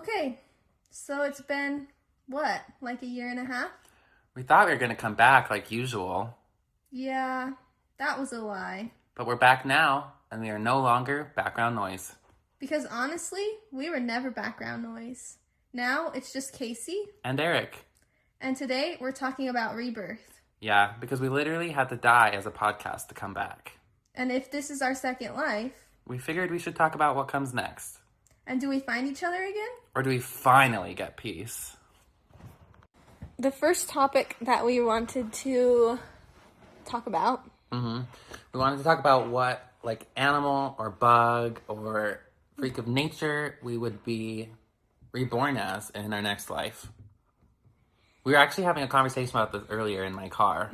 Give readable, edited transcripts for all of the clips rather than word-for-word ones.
Okay, so it's been, what, like a year and a half? We thought we were going to come back like usual. Yeah, that was a lie. But we're back now, and we are no longer background noise. Because honestly, we were never background noise. Now it's just Kaysee. And Eric. And today we're talking about rebirth. Yeah, because we literally had to die as a podcast to come back. And if this is our second life... we figured we should talk about what comes next. And do we find each other again? Or do we finally get peace? The first topic that we wanted to talk about. We wanted to talk about what, like, animal or bug or freak of nature we would be reborn as in our next life. We were actually having a conversation about this earlier in my car.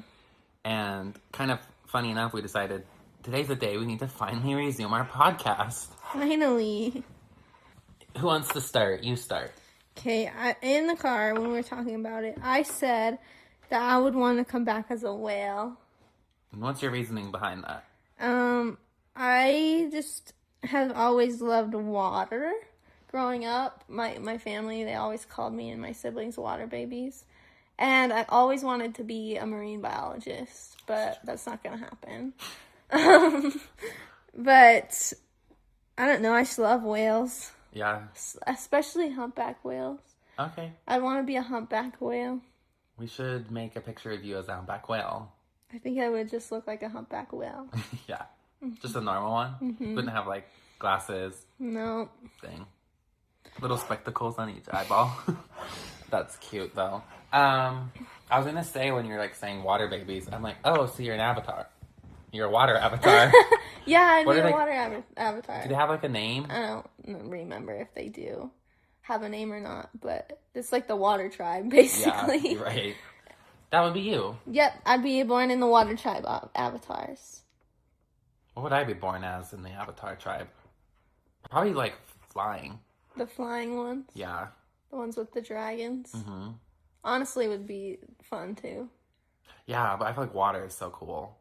And kind of funny enough, we decided today's the day we need to finally resume our podcast. Finally. Who wants to start? You start. Okay, in the car when we were talking about it, I said that I would want to come back as a whale. And what's your reasoning behind that? I just have always loved water. Growing up, my family, they always called me and my siblings water babies. And I always wanted to be a marine biologist, but that's not going to happen. But I don't know, I just love whales. Yeah. Especially humpback whales. Okay. I want to be a humpback whale. We should make a picture of you as a humpback whale. I think I would just look like a humpback whale. Yeah. Just a normal one? Mm-hmm. Wouldn't have, like, glasses. No. Thing. Little spectacles on each eyeball. That's cute, though. I was going to say when you're, like, saying water babies, I'm like, oh, so you're an avatar. You're a water avatar. Yeah, I'd be a water avatar. Do they have, like, a name? I don't remember if they do have a name or not, but it's like the water tribe, basically. Yeah, you're right. That would be you. Yep, I'd be born in the water tribe avatars. What would I be born as in the avatar tribe? Probably, like, flying. The flying ones? Yeah. The ones with the dragons? Mm-hmm. Honestly, would be fun, too. Yeah, but I feel like water is so cool.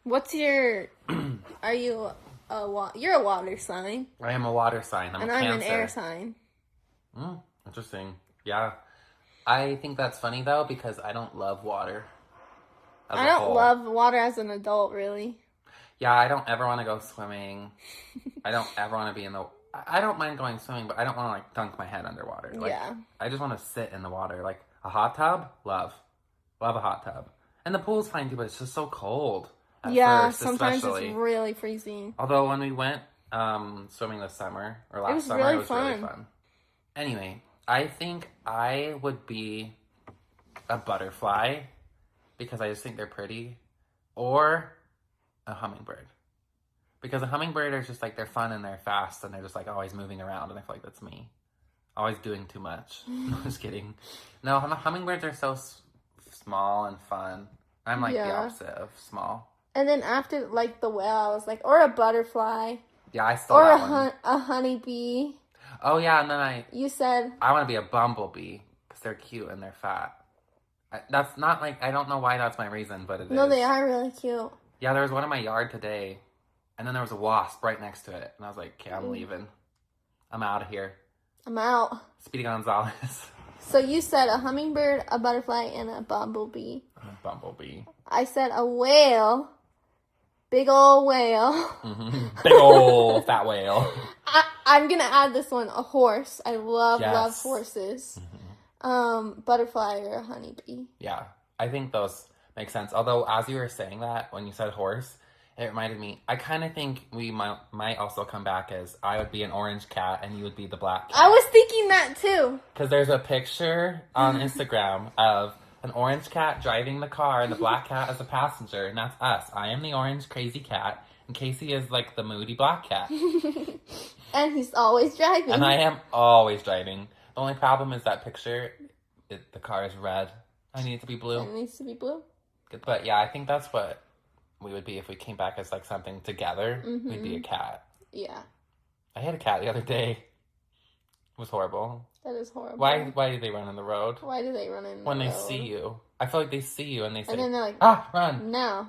What's your... Are you you're a water sign. I am a water sign. I'm an air sign. Interesting. Yeah. I think that's funny, though, because I don't love water. I don't love water as an adult, really. Yeah, I don't ever want to go swimming. I don't ever want to be in the... I don't mind going swimming, but I don't want to, like, dunk my head underwater. Like, yeah. I just want to sit in the water. Like, a hot tub? Love. Love a hot tub. And the pool's fine, too, but it's just so cold. Yeah, sometimes it's really freezing. Although when we went swimming this summer, or last summer, it was really fun. Anyway, I think I would be a butterfly because I just think they're pretty, or a hummingbird. Because a hummingbird is just like, they're fun and they're fast and they're just like always moving around, and I feel like that's me. Always doing too much. I'm just kidding. No, hummingbirds are so small and fun. I'm like the opposite of small. And then after, like, the whale, I was like, or a butterfly. Yeah, I stole that one. Or a honeybee. Oh, yeah, and then you said... I want to be a bumblebee, because they're cute and they're fat. That's not, like, I don't know why that's my reason, but it is. No, they are really cute. Yeah, there was one in my yard today, and then there was a wasp right next to it. And I was like, okay, I'm leaving. I'm out of here. I'm out. Speedy Gonzalez. So you said a hummingbird, a butterfly, and a bumblebee. A bumblebee. I said a whale. Big old whale. Mm-hmm. Big old fat whale. I'm going to add this one, a horse. I love horses. Mm-hmm. Butterfly or a honeybee. Yeah, I think those make sense. Although, as you were saying that, when you said horse, it reminded me, I kind of think we might also come back as I would be an orange cat and you would be the black cat. I was thinking that too. Because there's a picture on Instagram of an orange cat driving the car and the black cat as a passenger, and that's us. I am the orange crazy cat, and Kaysee is like the moody black cat. And he's always driving. And I am always driving. The only problem is that picture, the car is red. I need it to be blue. It needs to be blue. But yeah, I think that's what we would be if we came back as like something together. Mm-hmm. We'd be a cat. Yeah. I had a cat the other day. It was horrible. That is horrible. Why do they run in the road? Why do they run in the road? When they see you. I feel like they see you and they say, and then they're like, run. No.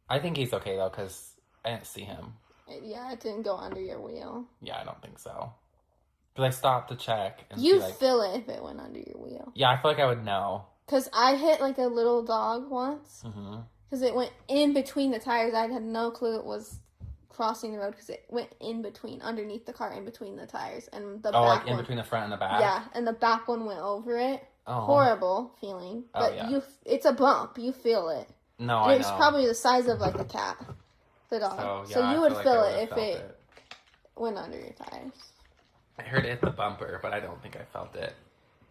I think he's okay though, because I didn't see him. Yeah, it didn't go under your wheel. Yeah, I don't think so. Because I stopped to check. And you feel it if it went under your wheel. Yeah, I feel like I would know. Because I hit like a little dog once. Because it went in between the tires. I had no clue it was crossing the road because it went in between, underneath the car, in between the tires. And the back like in one, between the front and the back? Yeah, and the back one went over it. Oh. Horrible feeling. But it's a bump. You feel it. No, I know. It's probably the size of like a cat, the dog. So you would feel it if it went under your tires. I heard it hit the bumper, but I don't think I felt it.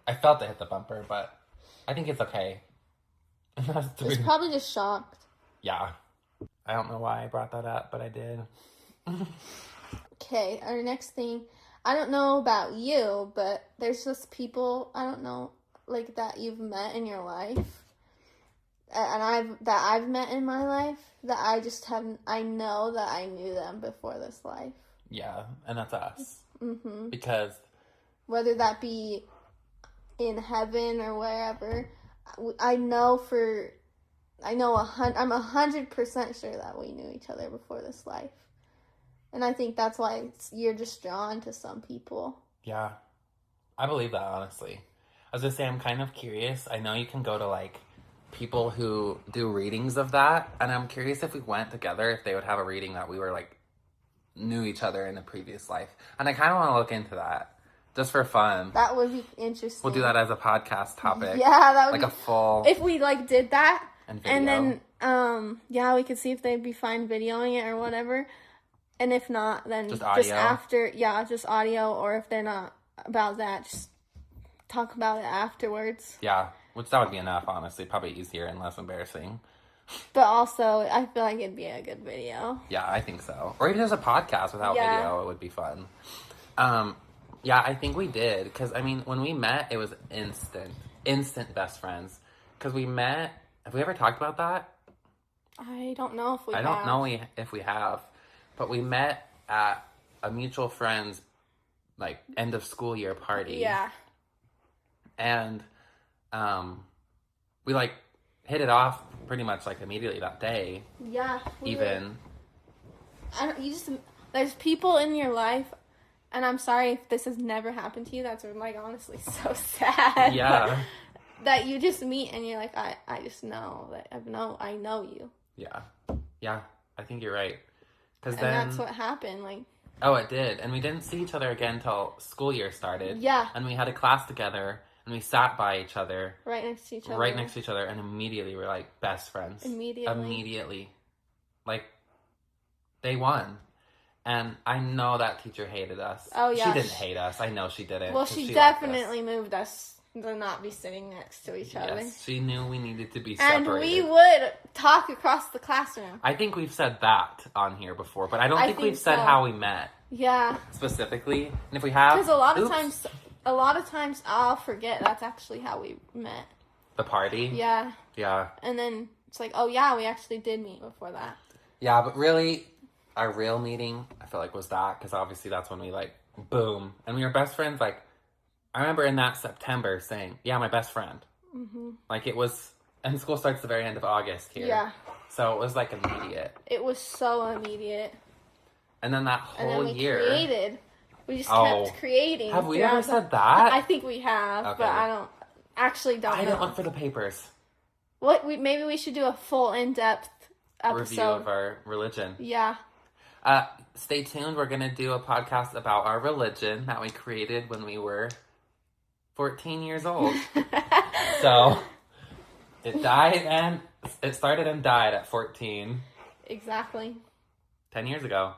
I felt it hit the bumper, but I think it's okay. It's probably just shocked. Yeah. I don't know why I brought that up, but I did. Okay, our next thing. I don't know about you, but there's just people, I don't know, like that you've met in your life. And I've met in my life that I just haven't, I know that I knew them before this life. Yeah, and that's us. Because whether that be in heaven or wherever, I'm 100% sure that we knew each other before this life. And I think that's why you're just drawn to some people. Yeah, I believe that, honestly. I was going to say, I'm kind of curious. I know you can go to, like, people who do readings of that, and I'm curious if we went together, if they would have a reading that we were, like, knew each other in a previous life. And I kind of want to look into that, just for fun. That would be interesting. We'll do that as a podcast topic. Yeah, that would like be... a full... If we, like, did that, and then, we could see if they'd be fine videoing it or whatever. And if not, then just after, just audio, or if they're not about that, just talk about it afterwards. Yeah, which that would be enough, honestly. Probably easier and less embarrassing. But also, I feel like it'd be a good video. Yeah, I think so. Or even just a podcast without video, it would be fun. Yeah, I think we did. Because, I mean, when we met, it was instant best friends. Because we met, have we ever talked about that? I don't know if we have. I don't know if we have. But we met at a mutual friend's, like, end of school year party. Yeah. And we, like, hit it off pretty much, like, immediately that day. Yeah. Even. There's people in your life, and I'm sorry if this has never happened to you. That's, like, honestly so sad. Yeah. That you just meet and you're like, I just know that I know you. Yeah. Yeah, I think you're right. And that's what happened, like... Oh, it did. And we didn't see each other again until school year started. Yeah. And we had a class together, and we sat by each other. Right next to each other. And immediately we're, like, best friends. Immediately. Like, day one. And I know that teacher hated us. Oh, yeah. She didn't hate us. I know she didn't. Well, she definitely moved us to not be sitting next to each other. Yes, she knew we needed to be separated. And we would talk across the classroom. I think we've said that on here before, but I don't think we've said how we met. Yeah. Specifically. And if we have... Because a lot of times I'll forget that's actually how we met. The party? Yeah. Yeah. And then it's like, oh yeah, we actually did meet before that. Yeah, but really, our real meeting, I feel like, was that, because obviously that's when we, like, boom. And we were best friends, like, I remember in that September saying, yeah, my best friend. Mm-hmm. Like, it was, and school starts the very end of August here. Yeah. So it was, like, immediate. It was so immediate. And then that whole year. We just kept creating. Have we ever said that? I think we have, okay. But I don't know. I didn't look for the papers. Maybe we should do a full in-depth episode. Review of our religion. Yeah. Stay tuned. We're going to do a podcast about our religion that we created when we were 14 years old. So, it started and died at 14. Exactly. 10 years ago.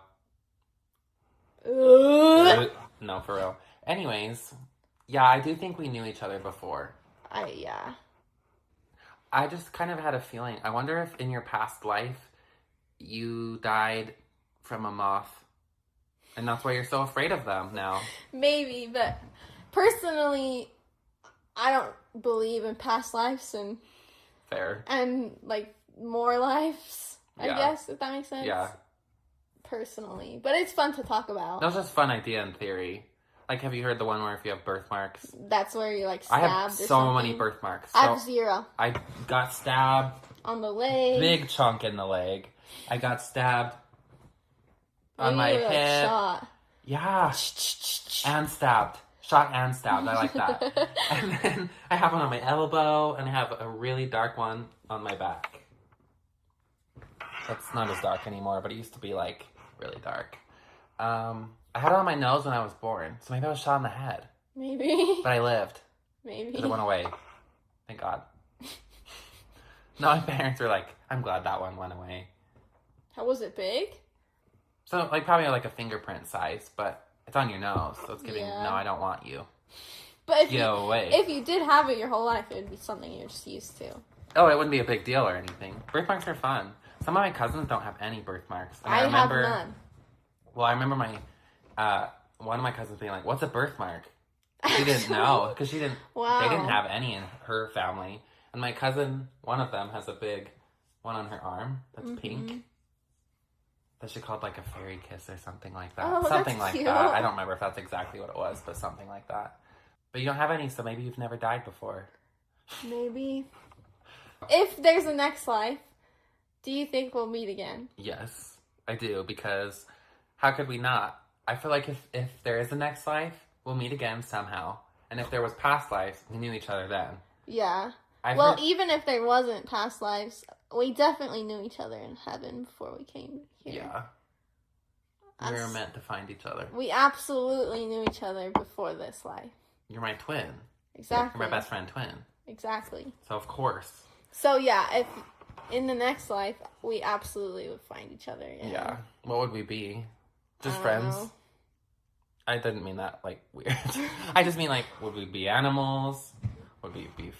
No, for real. Anyways, yeah, I do think we knew each other before. Yeah. I just kind of had a feeling. I wonder if in your past life, you died from a moth. And that's why you're so afraid of them now. Maybe, but personally, I don't believe in past lives and... Fair. And, like, more lives, I guess, if that makes sense. Yeah. Personally. But it's fun to talk about. That's just a fun idea in theory. Like, have you heard the one where if you have birthmarks? That's where you're, like, stabbed. I have so many birthmarks. I have 0. I got stabbed. On the leg. Big chunk in the leg. I got stabbed on my hip. Shot. Yeah. And stabbed. Shot and stabbed. I like that. And then I have one on my elbow, and I have a really dark one on my back. It's not as dark anymore, but it used to be, like, really dark. I had it on my nose when I was born, so maybe I was shot in the head. Maybe. But I lived. Maybe. Because it went away. Thank God. No, my parents were like, I'm glad that one went away. How was it big? So, like, probably like a fingerprint size, but it's on your nose, so it's giving, no, I don't want you. But if you did have it your whole life, it would be something you're just used to. Oh, it wouldn't be a big deal or anything. Birthmarks are fun. Some of my cousins don't have any birthmarks. And I remember, have none. Well, I remember one of my cousins being like, what's a birthmark? She didn't know, because she didn't, they didn't have any in her family. And my cousin, one of them, has a big one on her arm that's pink. That she called like a fairy kiss or something like that. Oh, something that's like cute. that. I don't remember if that's exactly what it was, but something like that. But you don't have any, so maybe you've never died before. Maybe. If there's a next life, do you think we'll meet again? Yes, I do, because how could we not? I feel like if there is a next life, we'll meet again somehow. And if there was past lives, we knew each other then. Yeah. Even if there wasn't past lives, we definitely knew each other in heaven before we came here. Yeah. We were meant to find each other. We absolutely knew each other before this life. You're my twin. Exactly. You're my best friend twin. Exactly. So, of course. So, yeah, if in the next life, we absolutely would find each other. Yeah. What would we be? Just friends? I didn't mean that, like, weird. I just mean, like, would we be animals? Would we be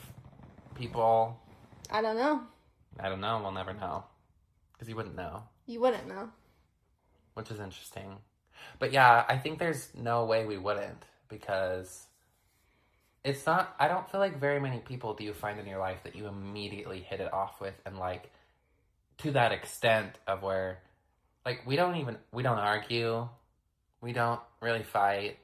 people? I don't know. I don't know. We'll never know. Because you wouldn't know. You wouldn't know. Which is interesting. But yeah, I think there's no way we wouldn't. Because it's not... I don't feel like very many people do you find in your life that you immediately hit it off with. And like, to that extent of where... Like, we don't argue. We don't really fight.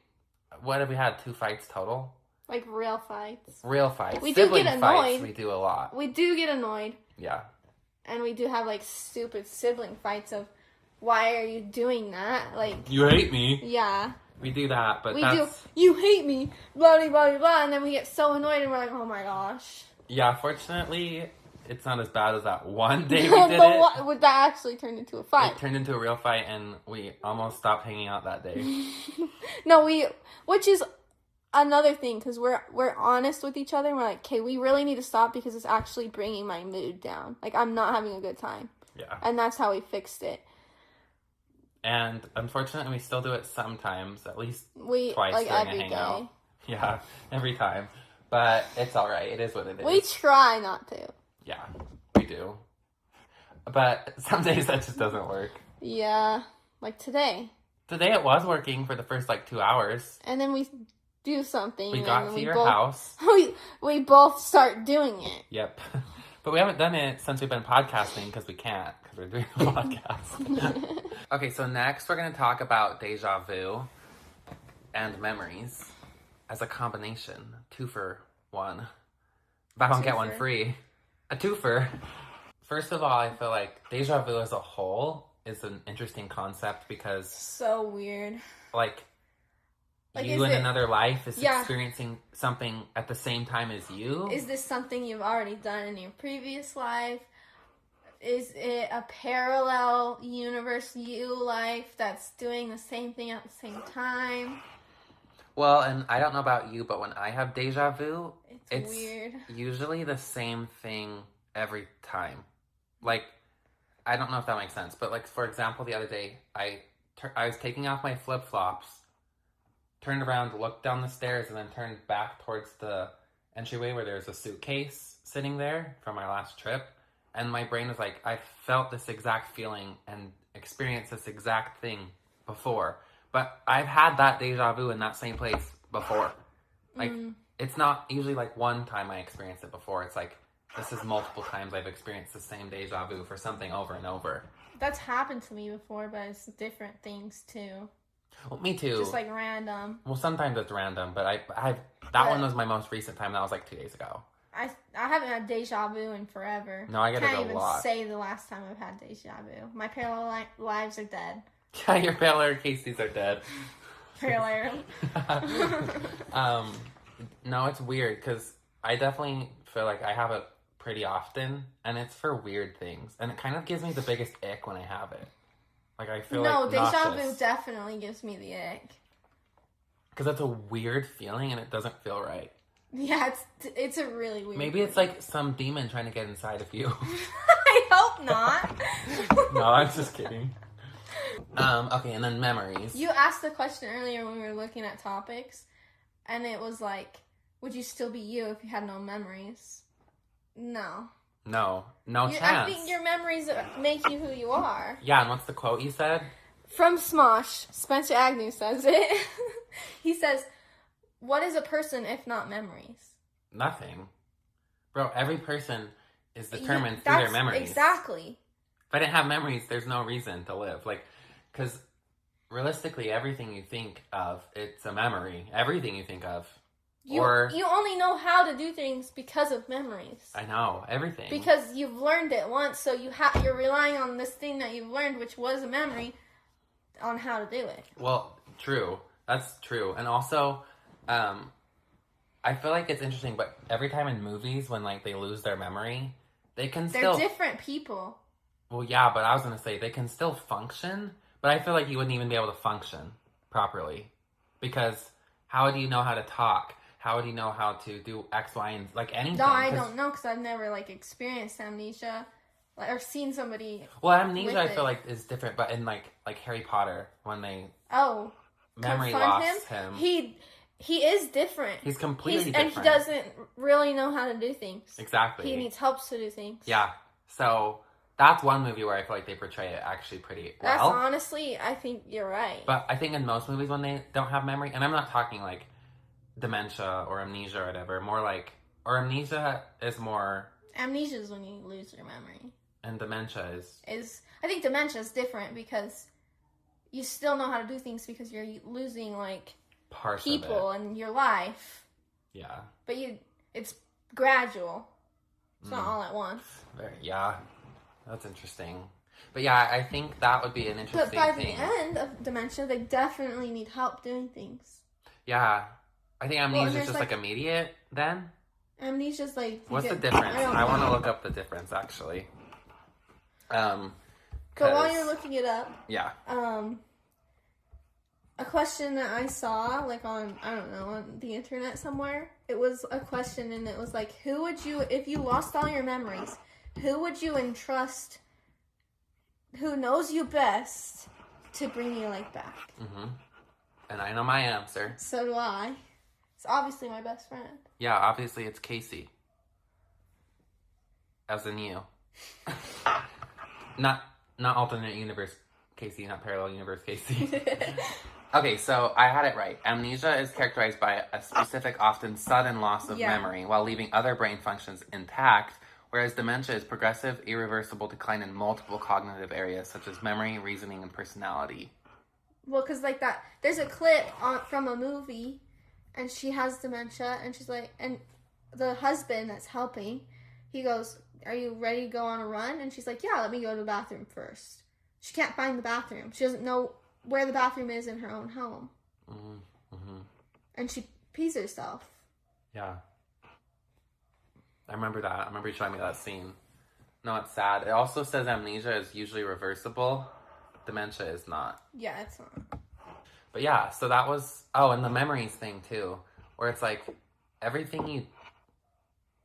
What have we had? 2 fights total? Like real fights. Real fights. We do get annoyed. Fights, we do a lot. We do get annoyed. Yeah. And we do have like stupid sibling fights of, why are you doing that? Like, you hate me. Yeah. We do that, but you hate me, blah, blah, blah, blah, and then we get so annoyed and we're like, oh my gosh. Yeah, fortunately, it's not as bad as that one day we did it. But that actually turned into a fight. It turned into a real fight, and we almost stopped hanging out that day. No, which is another thing, because we're honest with each other, and we're like, okay, we really need to stop because it's actually bringing my mood down. Like, I'm not having a good time. Yeah. And that's how we fixed it. And unfortunately, we still do it sometimes, at least twice like during every a hangout. day. Yeah, every time. But it's all right. It is what it is. We try not to. Yeah, we do. But some days that just doesn't work. Yeah, like today. Today it was working for the first, 2 hours. And then we do something. We got to your house. We both start doing it. Yep. But we haven't done it since we've been podcasting because we can't, because we're doing a podcast. Okay, so next we're going to talk about deja vu and memories as a combination. 2 for 1. Buy one, get one free. A twofer. First of all, I feel like deja vu as a whole is an interesting concept because... So weird. Like you in another life is experiencing something at the same time as you. Is this something you've already done in your previous life? Is it a parallel universe you life that's doing the same thing at the same time? Well, and I don't know about you, but when I have deja vu, it's weird. Usually the same thing every time. Like, I don't know if that makes sense, but like, for example, the other day, I was taking off my flip-flops, turned around, looked down the stairs, and then turned back towards the entryway where there's a suitcase sitting there from my last trip. And my brain was like, I felt this exact feeling and experienced this exact thing before. But I've had that deja vu in that same place before. Like, it's not usually like one time I experienced it before. It's like, this is multiple times I've experienced the same deja vu for something over and over. That's happened to me before, but it's different things too. Well, me too. Just like random. Well, sometimes it's random, but that one was my most recent time. That was like 2 days ago. I haven't had deja vu in forever. No, I get it a lot. Can't even say the last time I've had deja vu. My parallel lives are dead. Yeah, your parallel Kaysees are dead. Parallel. No, it's weird because I definitely feel like I have it pretty often, and it's for weird things, and it kind of gives me the biggest ick when I have it. Like I feel like deja vu definitely gives me the ick. Because it's a weird feeling, and it doesn't feel right. Yeah, it's a really weird. Maybe it's like some demon trying to get inside of you. I hope not. No, I'm just kidding. Okay, and then memories. You asked the question earlier when we were looking at topics, and it was like, would you still be you if you had no memories? No. No chance. I think your memories make you who you are. Yeah, and what's the quote you said? From Smosh, Spencer Agnew says it. He says, what is a person if not memories? Nothing. Bro, every person is determined through their memories. Exactly. If I didn't have memories, there's no reason to live. Like, because realistically, everything you think of, it's a memory. Everything you think of. You only know how to do things because of memories. I know, everything. Because you've learned it once, so you're relying on this thing that you've learned, which was a memory, on how to do it. Well, true. That's true. And also, I feel like it's interesting, but every time in movies when like they lose their memory, they're different people. Well, yeah, but I was gonna say they can still function, but I feel like you wouldn't even be able to function properly. Because how do you know how to talk? How would you know how to do X, Y, and like anything? No, I don't know because I've never like experienced amnesia, or seen somebody. Well, amnesia I feel like is different, but in like Harry Potter when they memory lost him. He is different. He's completely different, and he doesn't really know how to do things. Exactly. He needs help to do things. Yeah. So that's one movie where I feel like they portray it actually pretty well. That's honestly, I think you're right. But I think in most movies when they don't have memory, and I'm not talking like dementia or amnesia or whatever, more like, or amnesia is more... Amnesia is when you lose your memory. And dementia is... I think dementia is different because you still know how to do things because you're losing like parts people in your life. Yeah. But it's gradual. It's not all at once. Yeah. That's interesting. But yeah, I think that would be an interesting thing. But by the end of dementia, they definitely need help doing things. Yeah. I think amnesia is just like immediate then. Amnesia's like... What's the difference? I want to look up the difference actually. But while you're looking it up... Yeah. A question that I saw like on, I don't know, on the internet somewhere. It was a question and it was like, who would you, if you lost all your memories, who would you entrust, who knows you best, to bring your life back? Mm-hmm. And I know my answer. So do I. It's obviously my best friend. Yeah, obviously it's Kaysee. As in you. Not alternate universe Kaysee, not parallel universe Kaysee. Okay, so I had it right. Amnesia is characterized by a specific, often sudden loss of memory while leaving other brain functions intact, whereas dementia is progressive, irreversible decline in multiple cognitive areas such as memory, reasoning, and personality. Well, because like that, there's a clip from a movie, and she has dementia, and she's like, and the husband that's helping, he goes, "Are you ready to go on a run?" And she's like, "Yeah, let me go to the bathroom first." She can't find the bathroom. She doesn't know where the bathroom is in her own home. Mm-hmm. And she pees herself. Yeah. I remember that. I remember you showing me that scene. No, it's sad. It also says amnesia is usually reversible. Dementia is not. Yeah, it's not. But yeah, so that was... Oh, and the memories thing too. Where it's like, everything you...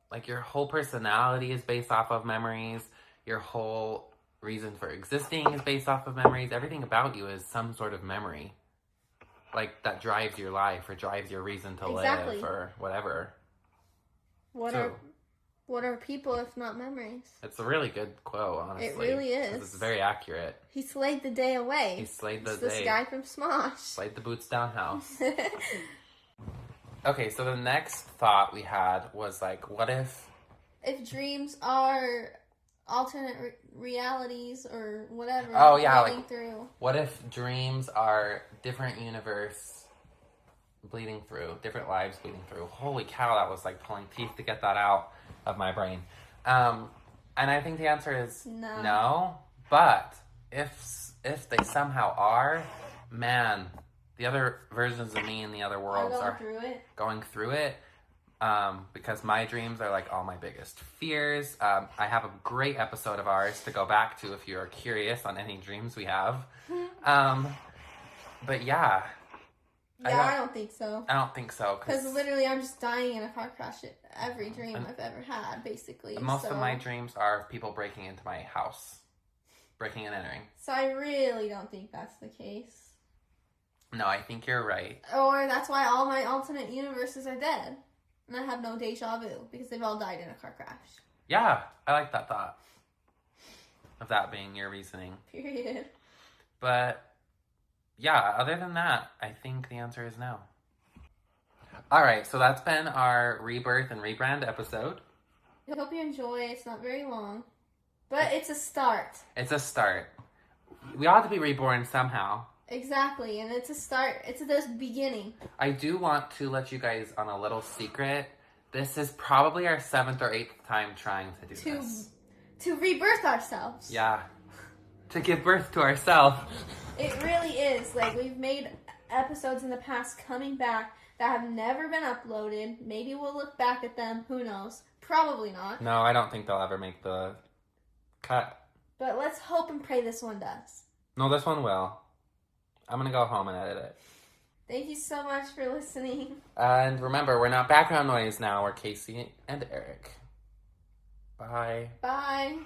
Like, your whole personality is based off of memories. Your whole reason for existing is based off of memories. Everything about you is some sort of memory. Like, that drives your life or drives your reason to live or whatever. What are people if not memories? It's a really good quote, honestly. It really is. It's very accurate. He slayed the day away. He slayed the day. This guy from Smosh. Slayed the boots down house. Okay, so the next thought we had was like, what if... If dreams are alternate realities or whatever. Oh, yeah, like, through. What if dreams are different universe bleeding through, different lives bleeding through? Holy cow, that was like pulling teeth to get that out of my brain. And I think the answer is no. But if they somehow are, man, the other versions of me in the other worlds are going through it. Because my dreams are like all my biggest fears. I have a great episode of ours to go back to if you're curious on any dreams we have. But yeah. I don't think so. I don't think so. Because literally I'm just dying in a car crash every dream I've ever had, basically. Most of my dreams are people breaking into my house. Breaking and entering. So I really don't think that's the case. No, I think you're right. Or that's why all my alternate universes are dead. And I have no deja vu because they've all died in a car crash. Yeah, I like that thought. Of that being your reasoning. Period. But, yeah, other than that, I think the answer is no. Alright, so that's been our Rebirth and Rebrand episode. I hope you enjoy. It's not very long. But it's a start. It's a start. We ought to be reborn somehow. Exactly, and it's a start. It's the beginning. I do want to let you guys on a little secret. This is probably our 7th or 8th time trying to do this. To rebirth ourselves. Yeah. To give birth to ourselves. It really is. Like, we've made episodes in the past coming back that have never been uploaded. Maybe we'll look back at them. Who knows? Probably not. No, I don't think they'll ever make the cut. But let's hope and pray this one does. No, this one will. I'm going to go home and edit it. Thank you so much for listening. And remember, we're not background noise now. We're Kaysee and Eric. Bye. Bye.